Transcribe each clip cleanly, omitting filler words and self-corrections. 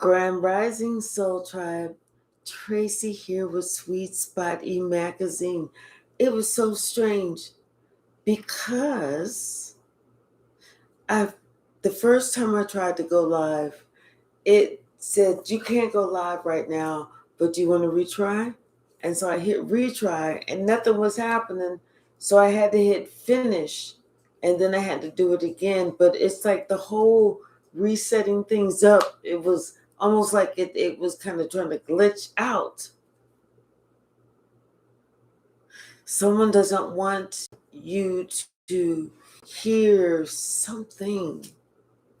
Grand Rising Soul Tribe, Tracy here with Sweet Spot magazine. It was so strange because the first time I tried to go live, it said you can't go live right now, but do you want to retry? And so I hit retry and nothing was happening. So I had to hit finish and then I had to do it again. But it's like the whole resetting things up, it was almost like it was kind of trying to glitch out. Someone doesn't want you to hear something.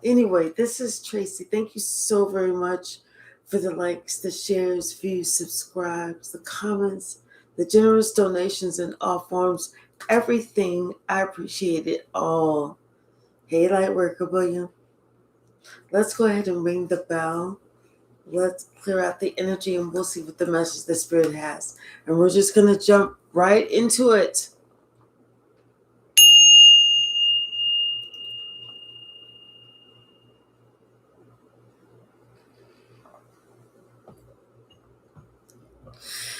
Anyway, this is Tracy. Thank you so very much for the likes, the shares, views, subscribes, the comments, the generous donations in all forms, everything. I appreciate it all. Hey, Lightworker William. Let's go ahead and ring the bell. Let's clear out the energy and we'll see what the message the Spirit has. And we're just going to jump right into it.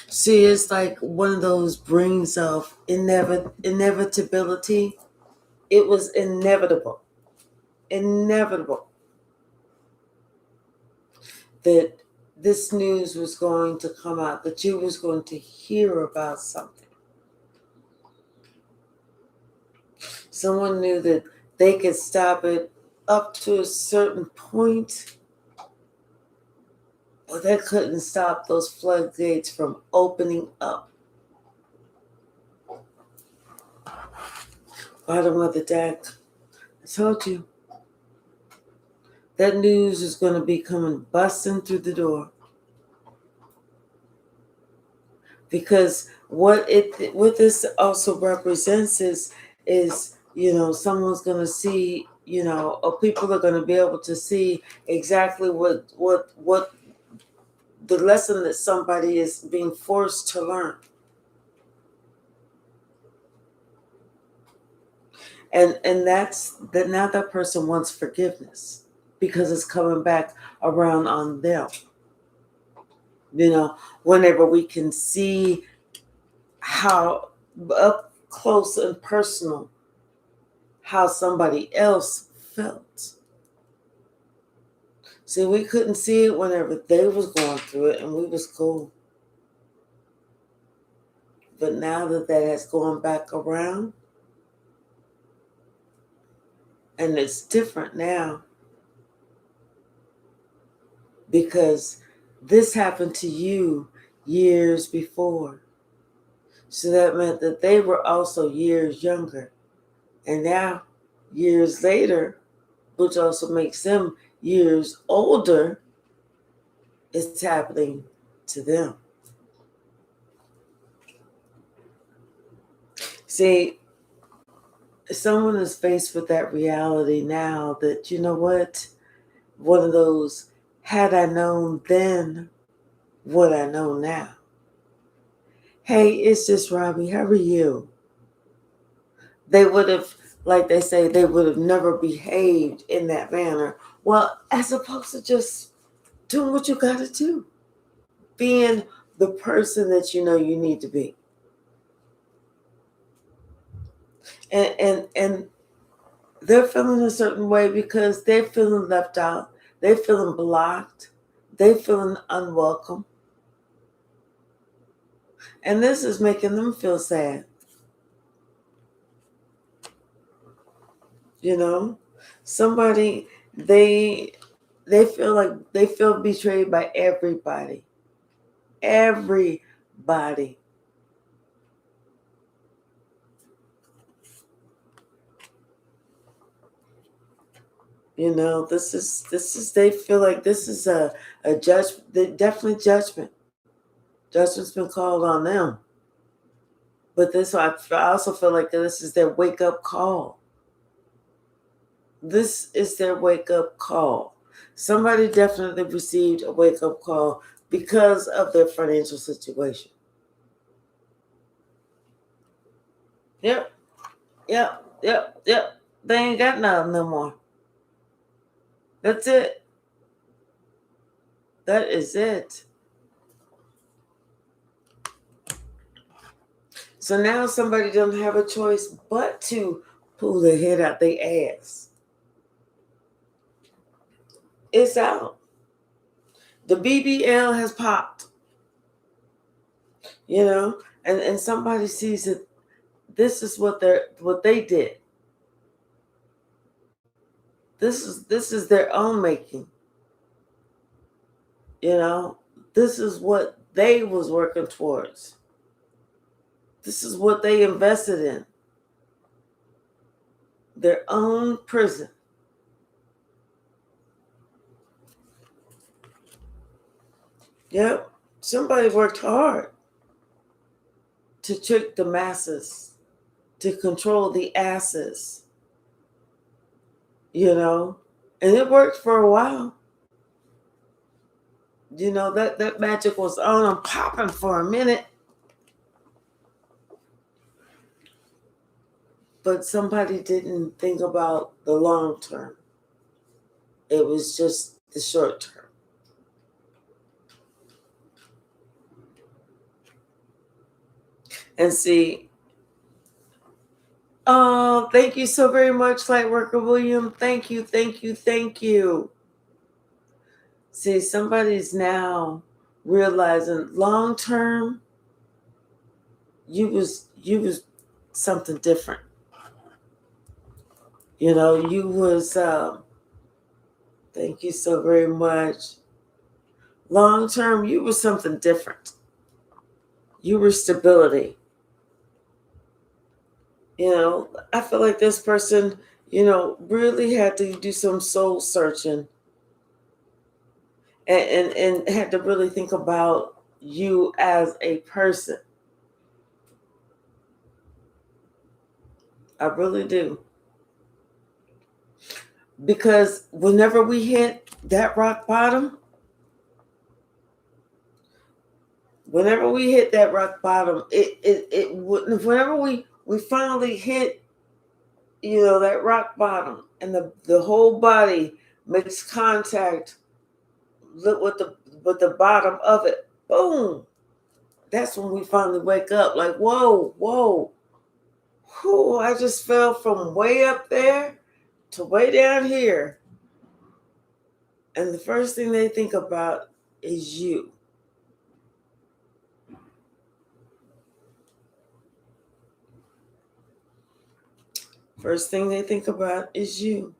See, it's like one of those brings of inevitability. It was inevitable that this news was going to come out, that you was going to hear about something. Someone knew that they could stop it up to a certain point, but they couldn't stop those floodgates from opening up. Bottom of the deck. I told you. That news is going to be coming busting through the door. Because what this also represents is someone's going to see, or people are going to be able to see exactly what the lesson that somebody is being forced to learn. And that's that now that person wants forgiveness because it's coming back around on them. Whenever we can see how up close and personal how somebody else felt. See, we couldn't see it whenever they was going through it and we was cool. But now that has gone back around, and it's different now because this happened to you years before. So that meant that they were also years younger. And now, years later, which also makes them years older, it's happening to them. See, someone is faced with that reality now that, you know what? One of those, had I known then what I know now. Hey, it's just Robbie. How are you? They would have, like they say, they would have never behaved in that manner. Well, as opposed to just doing what you got to do. Being the person that you know you need to be. And they're feeling a certain way because they're feeling left out. They're feeling blocked. They're feeling unwelcome. And this is making them feel sad. Somebody, they feel like they feel betrayed by everybody. Everybody. This is they feel like this is a judgment, definitely judgment. Judgment's been called on them. But I also feel like this is their wake-up call. This is their wake-up call. Somebody definitely received a wake-up call because of their financial situation. Yep. They ain't got nothing no more. That's it. That is it. So now somebody doesn't have a choice but to pull their head out their ass. It's out. The BBL has popped. You know, and somebody sees that this is what they did. This is their own making. You know, this is what they was working towards. This is what they invested in. Their own prison. Yep. Somebody worked hard to trick the masses, to control the asses. You know, and it worked for a while. You know, that magic was on and popping for a minute. But somebody didn't think about the long term. It was just the short term. And see, oh, thank you so very much, Lightworker William. Thank you, thank you, thank you. See, somebody's now realizing long term, you was something different. You know, you was thank you so very much. Long term, you were something different. You were stability. You know, I feel like this person, you know, really had to do some soul searching and had to really think about you as a person. I really do. Because whenever we hit that rock bottom, whenever whenever we finally hit, you know, that rock bottom and the whole body makes contact with the bottom of it, boom, that's when we finally wake up like, whoa, whew, I just fell from way up there to way down here. And the first thing they think about is you. First thing they think about is you.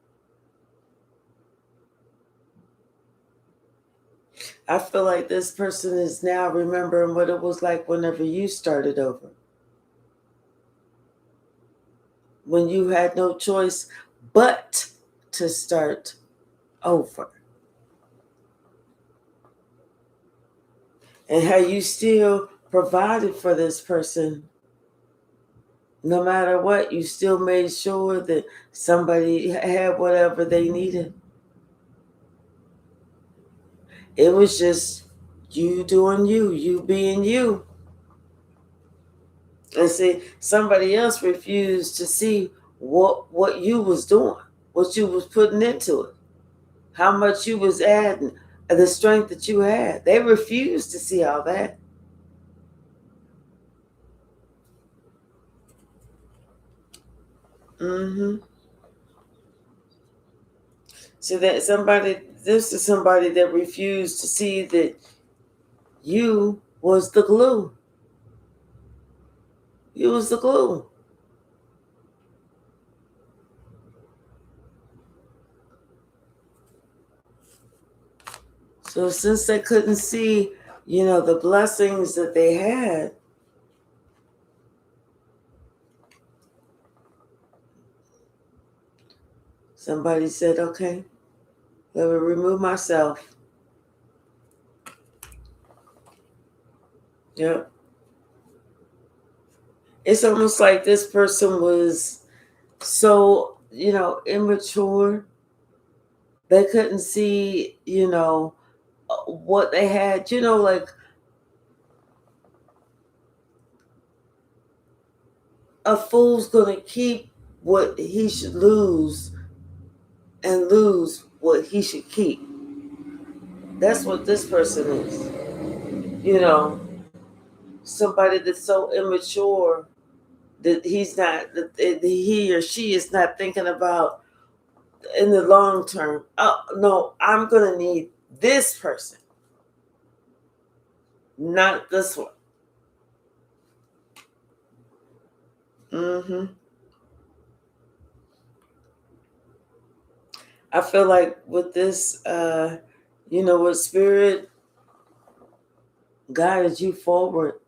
I feel like this person is now remembering what it was like whenever you started over. When you had no choice but to start over. And how you still provided for this person. No matter what, you still made sure that somebody had whatever they needed. It was just you doing you, you being you. And see, somebody else refused to see what you was doing, what you was putting into it, how much you was adding, the strength that you had. They refused to see all that. Mm-hmm. So this is somebody that refused to see that you was the glue. You was the glue. So since they couldn't see, you know, the blessings that they had, somebody said, okay, let me remove myself. Yep. It's almost like this person was so, you know, immature. They couldn't see, you know, what they had, you know, like a fool's gonna keep what he should lose and lose what he should keep. That's what this person is. You know, somebody that's so immature that he's not, that he or she is not thinking about in the long term. Oh no, I'm gonna need this person, not this one. hmm I feel like with this, with spirit guided you forward.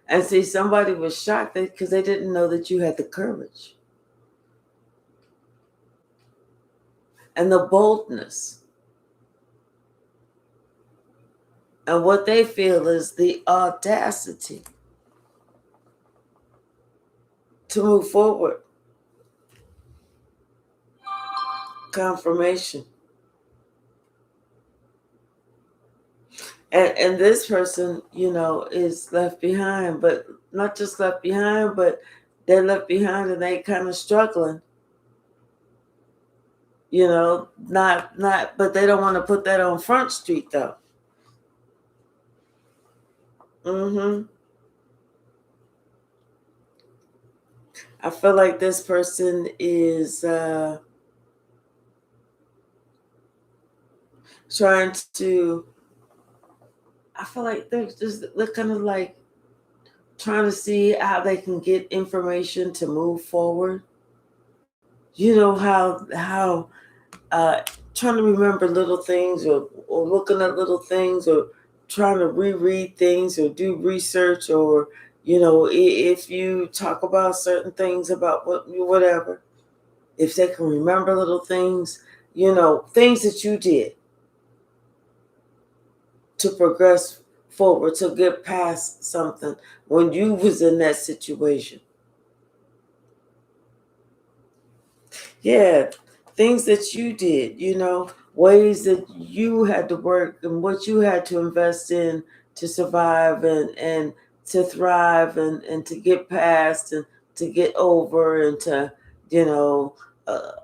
And see, somebody was shocked because they didn't know that you had the courage and the boldness. And what they feel is the audacity to move forward. Confirmation. And this person, is left behind, but not just left behind, but they're left behind and they kind of struggling. Not, but they don't want to put that on Front Street though. hmm I feel like this person is trying to. I feel like they're kind of like trying to see how they can get information to move forward. You know how trying to remember little things or looking at little things or trying to reread things or do research or if you talk about certain things about whatever, if they can remember little things, things that you did to progress forward, to get past something when you was in that situation. Yeah, things that you did, ways that you had to work and what you had to invest in to survive and to thrive and to get past and to get over and to,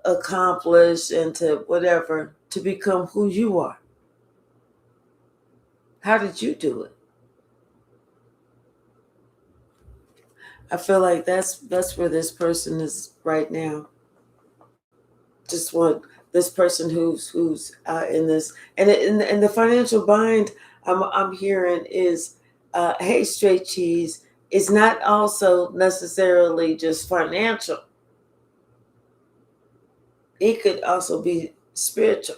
accomplish and to whatever, to become who you are. How did you do it? I feel like that's where this person is right now. Just want this person who's in this and the financial bind I'm hearing is hey, straight cheese, is not also necessarily just financial. It could also be spiritual.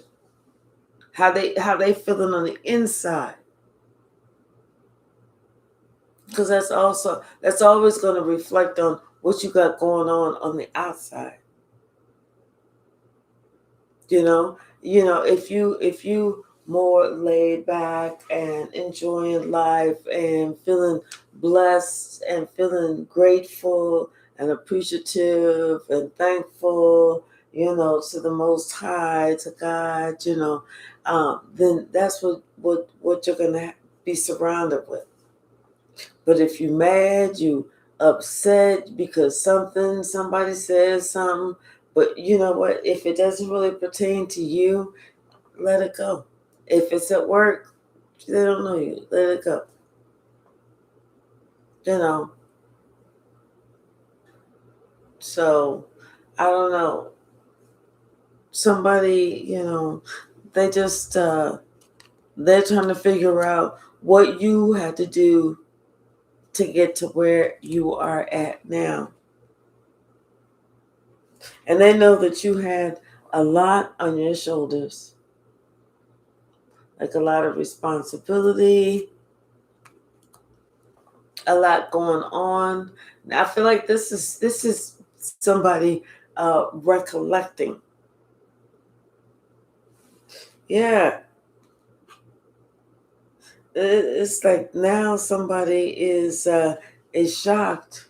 How they feeling on the inside, because that's always going to reflect on what you got going on the outside. If you more laid back and enjoying life and feeling blessed and feeling grateful and appreciative and thankful, to the Most High, to God, then that's what you're gonna be surrounded with. But if you mad, you upset because somebody says something, but you know what? If it doesn't really pertain to you, let it go. If it's at work, they don't know you. Let it go. You know. So I don't know. Somebody, they just they're trying to figure out what you had to do to get to where you are at now. And they know that you had a lot on your shoulders, like a lot of responsibility, a lot going on. Now, I feel like this is somebody recollecting. Yeah, it's like now somebody is shocked.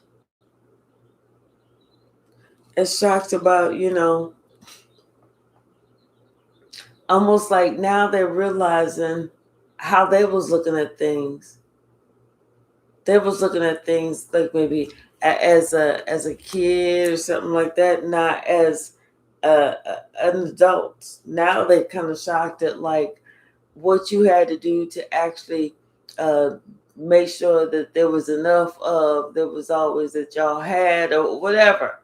Is shocked about almost like now they're realizing how they was looking at things. They was looking at things like maybe as a kid or something like that, not as an adult. Now they kind of shocked at like what you had to do to actually make sure that there was enough of, there was always that y'all had or whatever.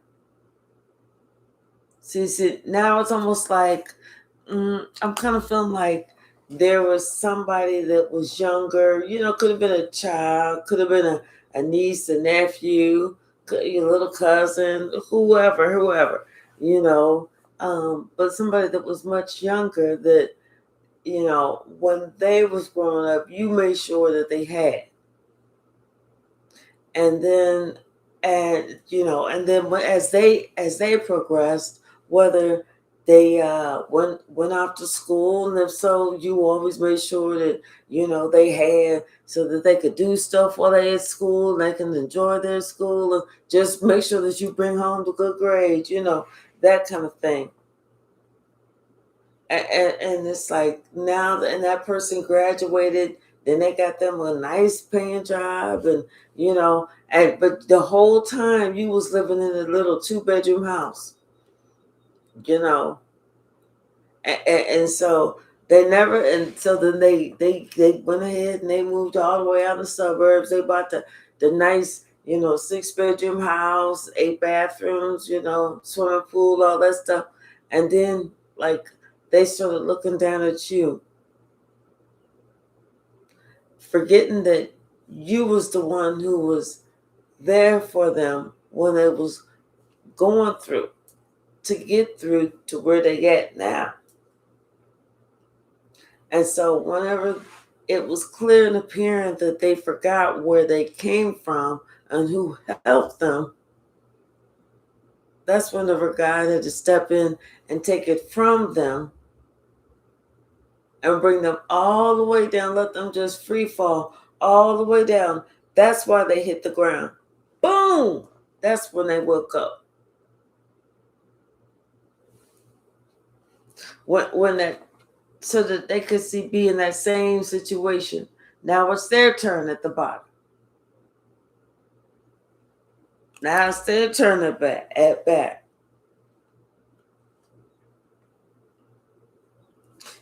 See, now it's almost like I'm kind of feeling like there was somebody that was younger, could have been a child, could have been a niece, a nephew, your little cousin, whoever, you know, but somebody that was much younger that, when they was growing up, you made sure that they had. And then as they progressed, whether they went off to school, and if so, you always made sure that they had, so that they could do stuff while they at school, and they can enjoy their school, and just make sure that you bring home the good grades, that kind of thing. And it's like now and that person graduated, then they got them a nice paying job, and but the whole time you was living in a little 2-bedroom house, you know and so they never, and so then they went ahead and they moved all the way out of the suburbs. They bought the nice 6-bedroom house, 8 bathrooms, swimming pool, all that stuff. And then, like, they started looking down at you, forgetting that you was the one who was there for them when they was going through to get through to where they at now. And so whenever it was clear and apparent that they forgot where they came from and who helped them, that's whenever God had to step in and take it from them and bring them all the way down, let them just free fall all the way down. That's why they hit the ground. Boom! That's when they woke up. When that, so that they could be in that same situation. Now it's their turn at the bottom. Now it's their turn at bat.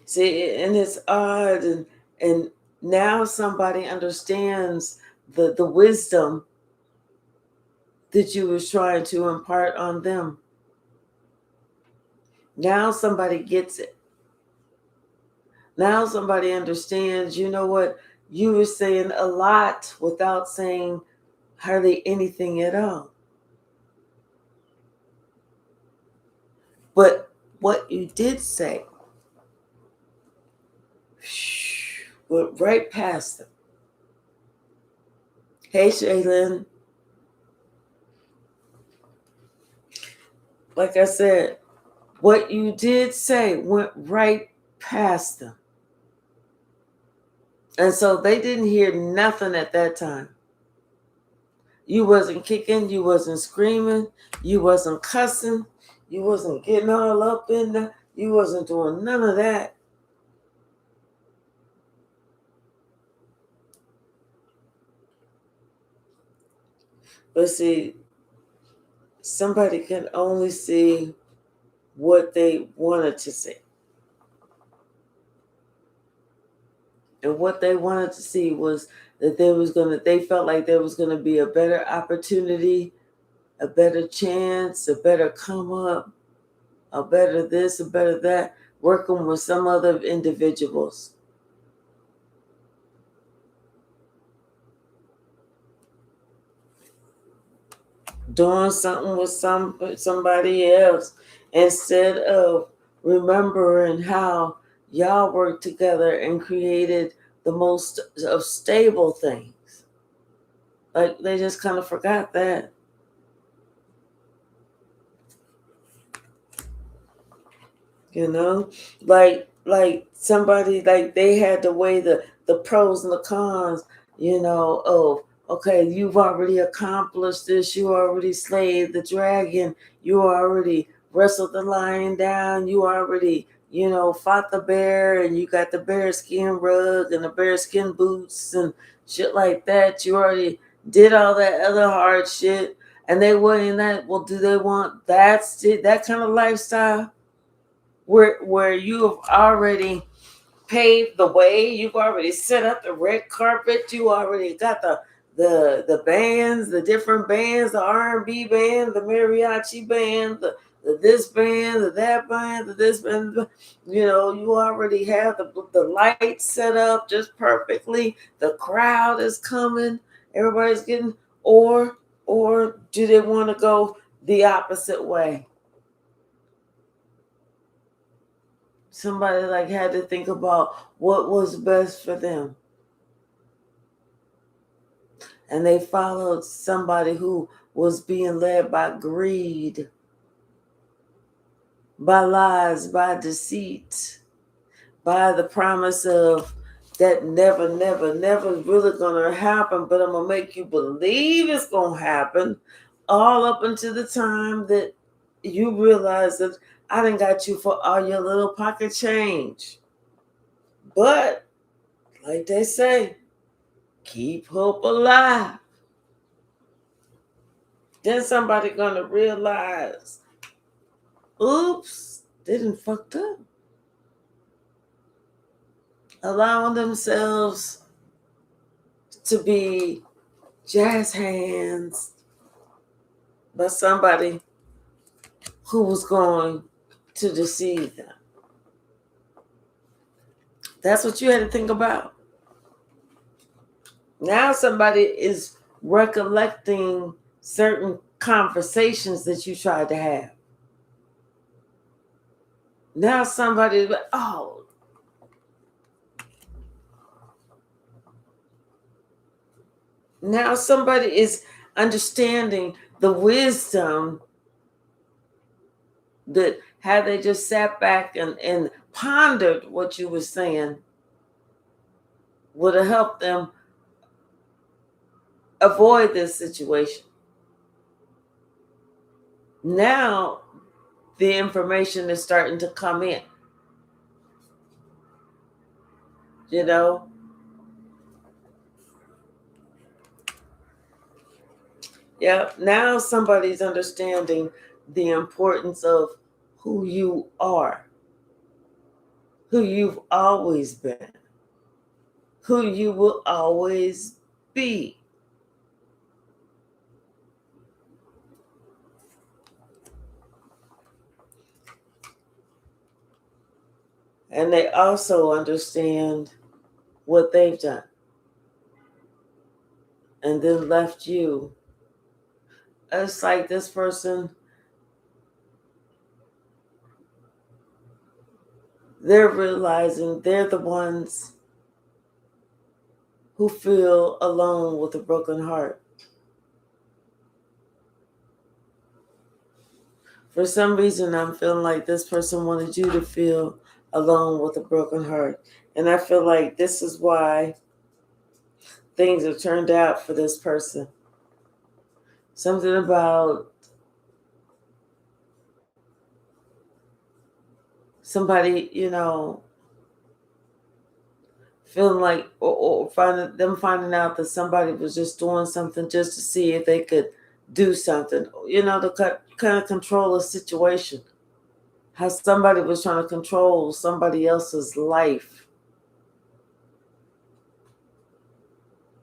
See, and it's odd, and now somebody understands the wisdom that you was trying to impart on them. Now somebody gets it. Now somebody understands, you know what? You were saying a lot without saying hardly anything at all. But what you did say went right past them. Hey, Shaylin. Like I said, what you did say went right past them. And so they didn't hear nothing at that time. You wasn't kicking, you wasn't screaming, you wasn't cussing, you wasn't getting all up in there, you wasn't doing none of that. But see, somebody can only see what they wanted to see. And what they wanted to see was that they felt like there was gonna be a better opportunity, a better chance, a better come up, a better this, a better that, working with some other individuals. Doing something with somebody else, instead of remembering how y'all worked together and created the most of stable things. Like, they just kind of forgot that. Like somebody, like, they had to weigh the pros and the cons. Oh, okay, you've already accomplished this, you already slayed the dragon, you already wrestled the lion down, you already fought the bear, and you got the bear skin rug and the bear skin boots and shit like that. You already did all that other hard shit, and they weigh that. Well, do they want that kind of lifestyle where you have already paved the way. You've already set up the red carpet. You already got the bands, the different bands, the R&B band, the mariachi band, the this band, the that band, the this band. You know, you already have the lights set up just perfectly. The crowd is coming. Everybody's getting, or do they want to go the opposite way? Somebody like had to think about what was best for them. And they followed somebody who was being led by greed, by lies, by deceit, by the promise of that never, never, never really gonna happen, but I'm gonna make you believe it's gonna happen, all up until the time that you realize that I done got you for all your little pocket change. But like they say, keep hope alive. Then somebody gonna realize, oops, they done fucked up. Allowing themselves to be jazz hands by somebody who was going to deceive them. That's what you had to think about. Now somebody is recollecting certain conversations that you tried to have. Now somebody, oh, now somebody is understanding the wisdom that had they just sat back and pondered what you were saying would have helped them avoid this situation. Now the information is starting to come in. You know? Yeah, now somebody's understanding the importance of who you are, who you've always been, who you will always be. And they also understand what they've done and then left you. It's like this person, they're realizing they're the ones who feel alone with a broken heart. For some reason, I'm feeling like this person wanted you to feel alone with a broken heart. And I feel like this is why things have turned out for this person. Something about somebody, you know, feeling like, or finding out that somebody was just doing something just to see if they could do something, you know, to kind of control a situation. How somebody was trying to control somebody else's life,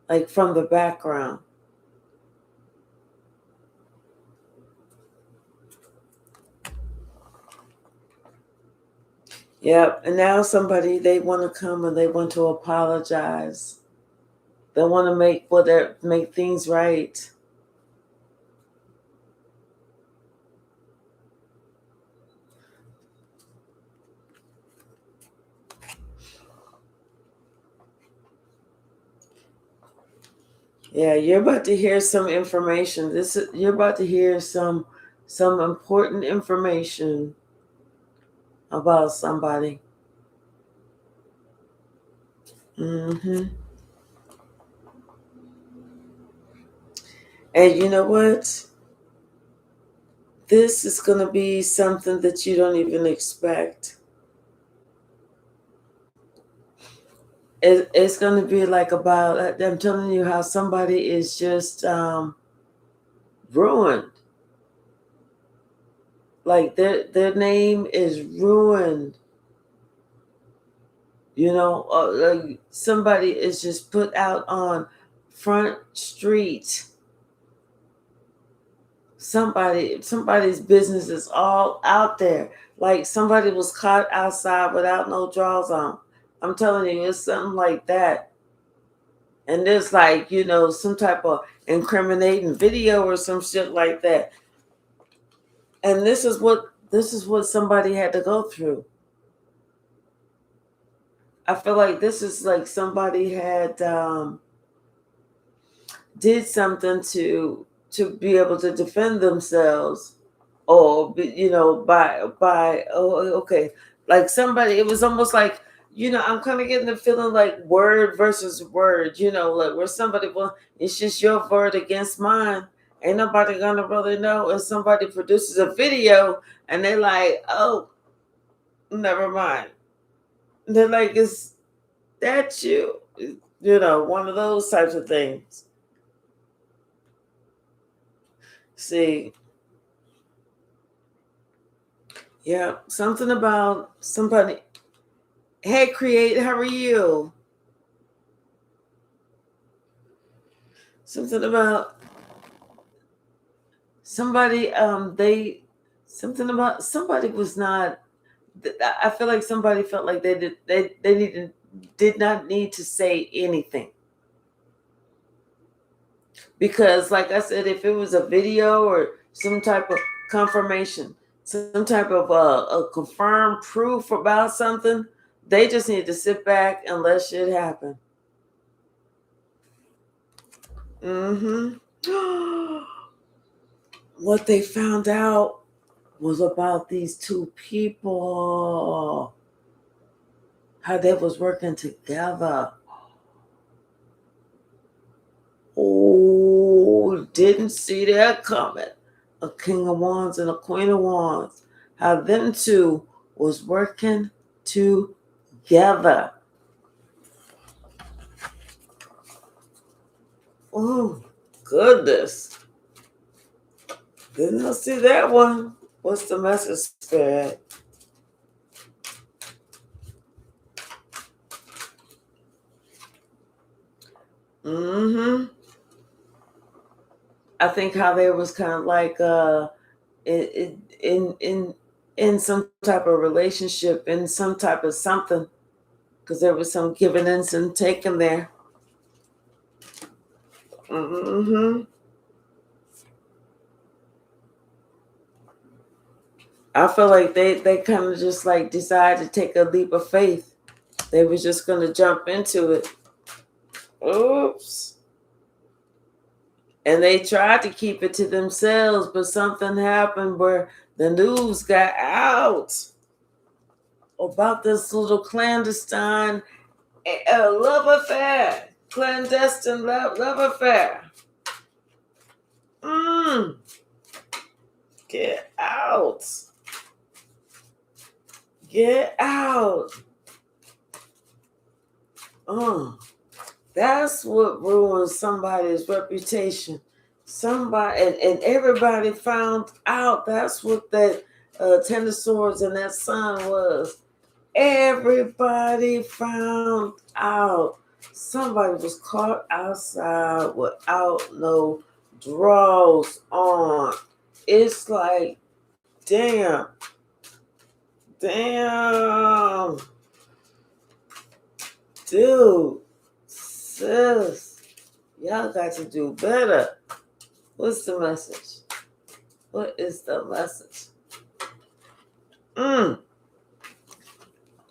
like from the background. Yep. And now somebody, they want to come and they want to apologize. They want to make things right. Yeah, you're about to hear some information. You're about to hear some important information about somebody. Mm-hmm. And you know what? This is going to be something that you don't even expect. It's going to be like about, I'm telling you how somebody is just ruined. Like their name is ruined. Like somebody is just put out on Front Street. Somebody's business is all out there. Like somebody was caught outside without no drawers on. I'm telling you, it's something like that. And there's like, some type of incriminating video or some shit like that. And this is what somebody had to go through. I feel like this is like somebody had did something to be able to defend themselves, or by okay, like somebody. It was almost like, I'm kind of getting the feeling like word versus word, like where somebody, well, it's just your word against mine, ain't nobody gonna really know. And somebody produces a video and they like, oh, never mind, they're like, is that you? One of those types of things. See, yeah, something about somebody. Hey, Create, how are you? Something about somebody. Something about somebody was not. I feel like somebody felt like did not need to say anything, because, like I said, if it was a video or some type of confirmation, some type of a confirmed proof about something, they just need to sit back and let shit happen. Mm-hmm. What they found out was about these two people, how they was working together. Oh, didn't see that coming. A King of Wands and a Queen of Wands. How them two was working together. Oh, goodness. Didn't I see that one? What's the message, Spirit? Mm-hmm. I think how they was kind of like in some type of relationship, in some type of something, because there was some giving and some taking there. Mm-hmm. I feel like they kind of just like decided to take a leap of faith. They was just gonna jump into it. Oops. And they tried to keep it to themselves, but something happened where the news got out about this little clandestine love affair. Clandestine love affair. Get out. Get out. That's what ruins somebody's reputation. Somebody, and everybody found out. That's what that Ten of Swords and that sun was. Everybody found out. Somebody was caught outside without no drawers on. It's like, damn. Dude, sis, y'all got to do better. What's the message? What is the message?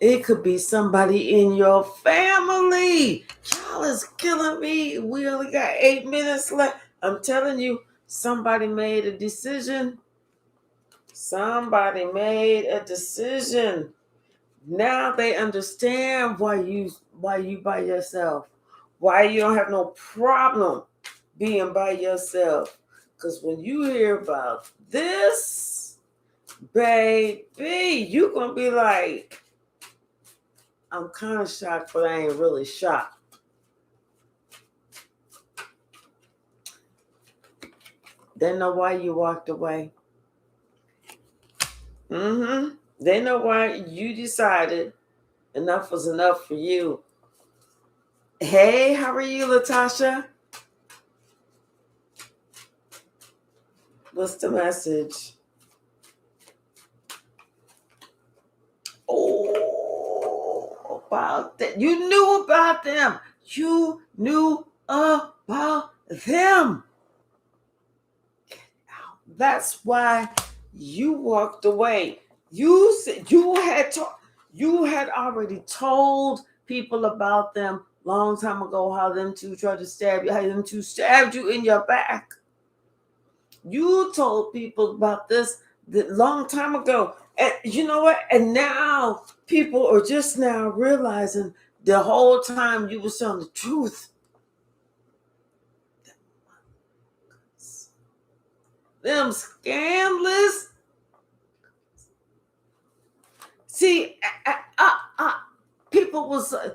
It could be somebody in your family. Y'all is killing me. We only got 8 minutes left. I'm telling you, somebody made a decision. Somebody made a decision. Now they understand why you by yourself. Why you don't have no problem being by yourself. Because when you hear about this, baby, you gonna be like, I'm kind of shocked, but I ain't really shocked. They know why you walked away. They know why you decided Enough was enough for you. Hey, how are you, Latasha? What's the message? Oh, about that. You knew about them. You knew about them. That's why you walked away. You said you had already told people about them long time ago, how them two tried to stab you, how them two stabbed you in your back. You told people about this long time ago. And you know what? And now people are just now realizing the whole time you were telling the truth. Them scandalous. See, people was, I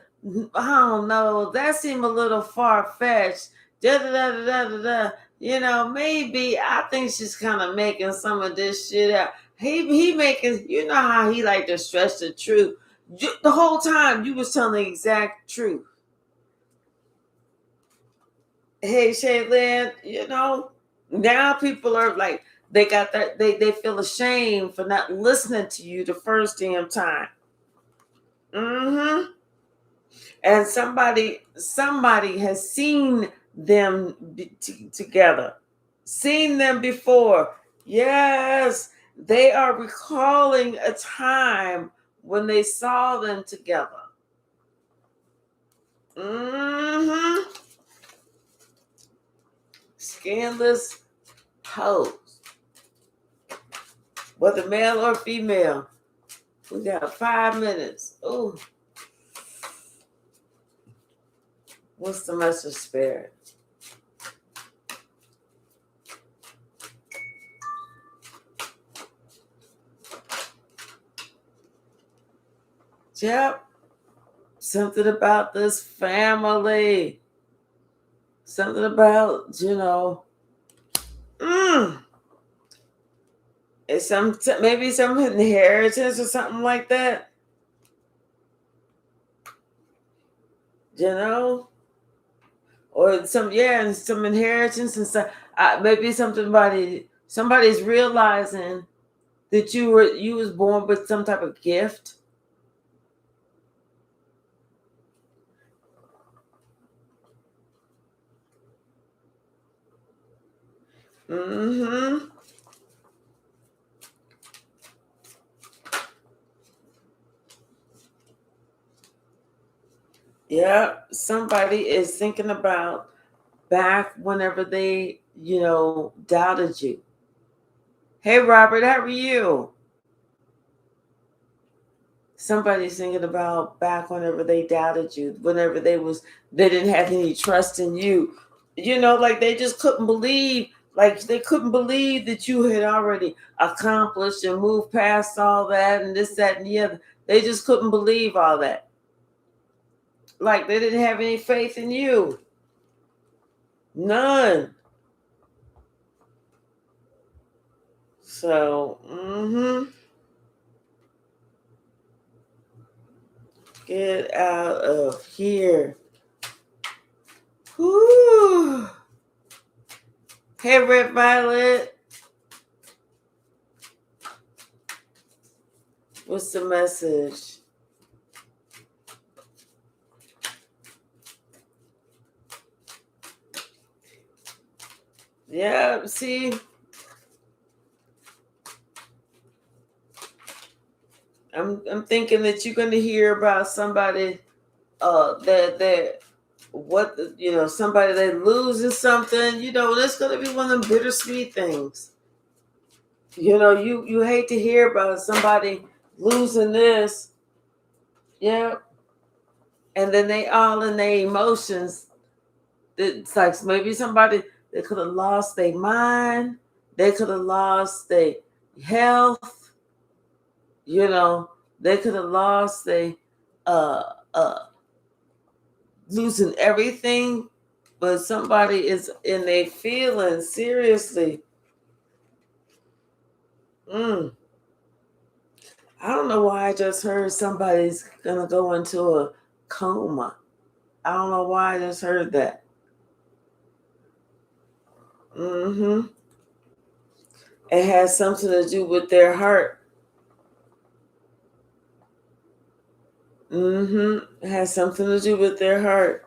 don't know, that seemed a little far-fetched. You know, maybe I think she's kind of making some of this shit up. He making, you know how he like to stretch the truth. The whole time you was telling the exact truth. Hey, Shaylin, you know, now people are like, they got that, they feel ashamed for not listening to you the first damn time. Mm-hmm. And somebody has seen them together, seen them before. Yes, they are recalling a time when they saw them together. Mm-hmm. Scandalous hoes, whether male or female. We got 5 minutes. Oh, what's the message, Spirit? Yep. Something about this family. Something about, you know, it's maybe some inheritance or something like that. You know? Or some inheritance and stuff. Maybe somebody's realizing that you was born with some type of gift. Mm-hmm. Yeah, somebody is thinking about back whenever they, you know, doubted you. Hey, Robert, how are you? Somebody's thinking about back whenever they doubted you, whenever they didn't have any trust in you. You know, like they just couldn't believe, like they couldn't believe that you had already accomplished and moved past all that and this, that, and the other. They just couldn't believe all that. Like they didn't have any faith in you. None. So, get out of here. Whew. Hey, Red Violet. What's the message? Yeah, see, I'm thinking that you're going to hear about somebody that somebody that loses something. You know, that's going to be one of them bittersweet things. You know, you hate to hear about somebody losing this. Yeah. And then they all in their emotions. It's like maybe somebody that could have lost their mind. They could have lost their health. You know, they could have lost their uh losing everything, but somebody is in their feelings seriously. I don't know why I just heard somebody's gonna go into a coma. I don't know why I just heard that. Mm-hmm. It has something to do with their heart. Mm-hmm. It has something to do with their heart.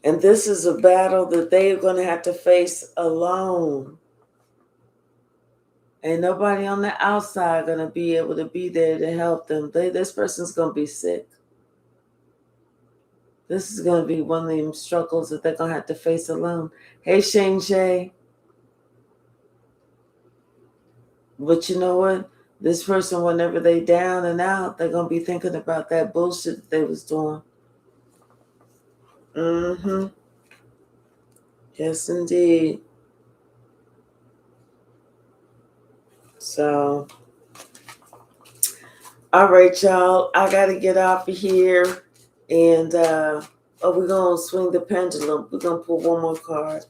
And this is a battle that they're going to have to face alone. Ain't nobody on the outside going to be able to be there to help them. This person's going to be sick. This is going to be one of them struggles that they're going to have to face alone. Hey, Shane Shay. But you know what? This person, whenever they down and out, they're going to be thinking about that bullshit that they was doing. Mm-hmm. Yes, indeed. So, all right, y'all. I got to get off of here. And we're going to swing the pendulum. We're going to pull one more card.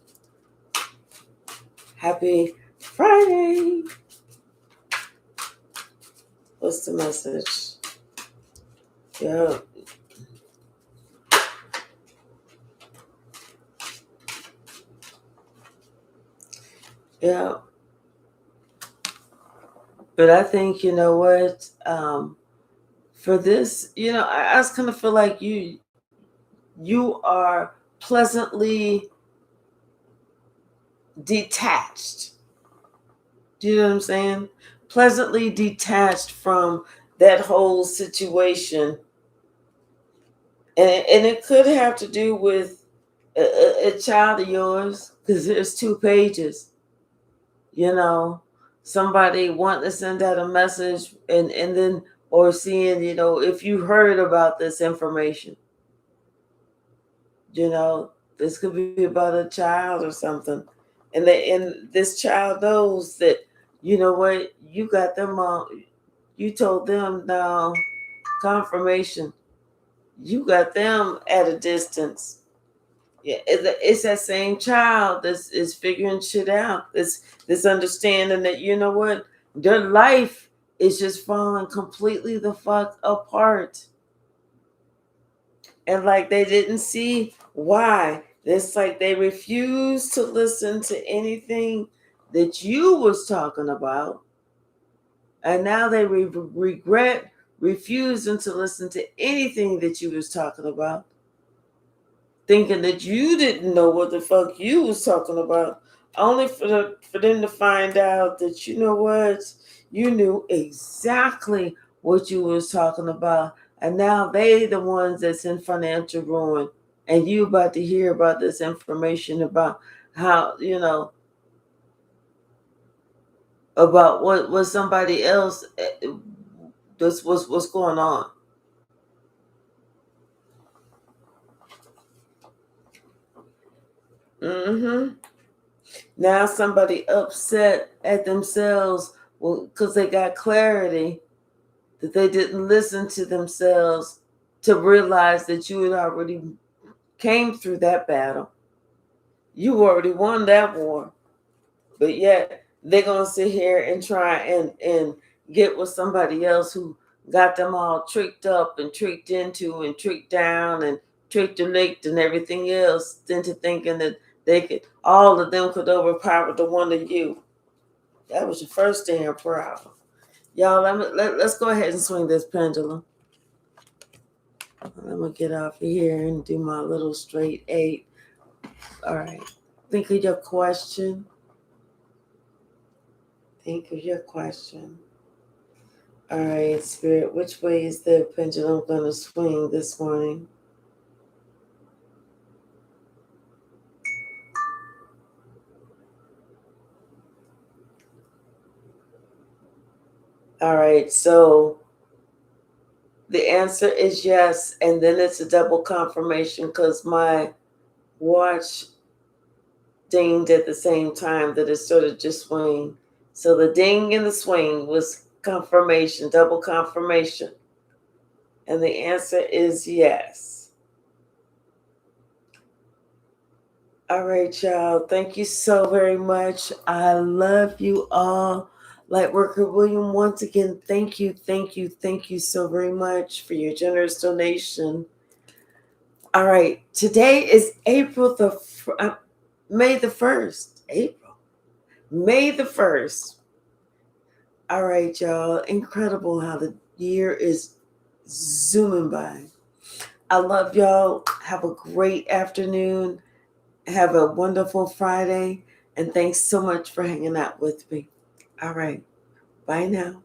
Happy Friday. What's the message? Yeah. Yeah. But I think, you know what? For this, I just kind of feel like you are pleasantly detached. Do you know what I'm saying? Pleasantly detached from that whole situation. And it could have to do with a child of yours, because there's 2 pages. Somebody wanting to send out a message and then, or seeing, if you heard about this information, this could be about a child or something. And this child knows that, you know what, you got them on, you told them now, confirmation, you got them at a distance. Yeah, it's that same child that's is figuring shit out. This understanding that, you know what, their life is just falling completely the fuck apart, and like they didn't see why. It's like they refused to listen to anything that you was talking about, and now they regret refusing to listen to anything that you was talking about, thinking that you didn't know what the fuck you was talking about, only for them to find out that, you know what, you knew exactly what you was talking about, and now they the ones that's in financial ruin, and you about to hear about this information about how, about what somebody else, this was what's going on. Mm-hmm. Now somebody upset at themselves, well, because they got clarity that they didn't listen to themselves to realize that you had already came through that battle. You already won that war. But yet they're gonna sit here and try and get with somebody else who got them all tricked up and tricked into and tricked down and tricked and licked and everything else into thinking that all of them could overpower the one of you. That was your first damn problem. Y'all, let's go ahead and swing this pendulum. I'm gonna get off of here and do my little straight 8. All right. Think of your question. Think of your question. All right, Spirit, which way is the pendulum going to swing this morning? All right, so the answer is yes, and then it's a double confirmation because my watch dinged at the same time that it sort of just swing. So the ding and the swing was confirmation, double confirmation. And the answer is yes. All right, y'all. Thank you so very much. I love you all. Lightworker William, once again, thank you so very much for your generous donation. All right, today is May the 1st. May the 1st. All right, y'all. Incredible how the year is zooming by. I love y'all. Have a great afternoon. Have a wonderful Friday. And thanks so much for hanging out with me. All right. Bye now.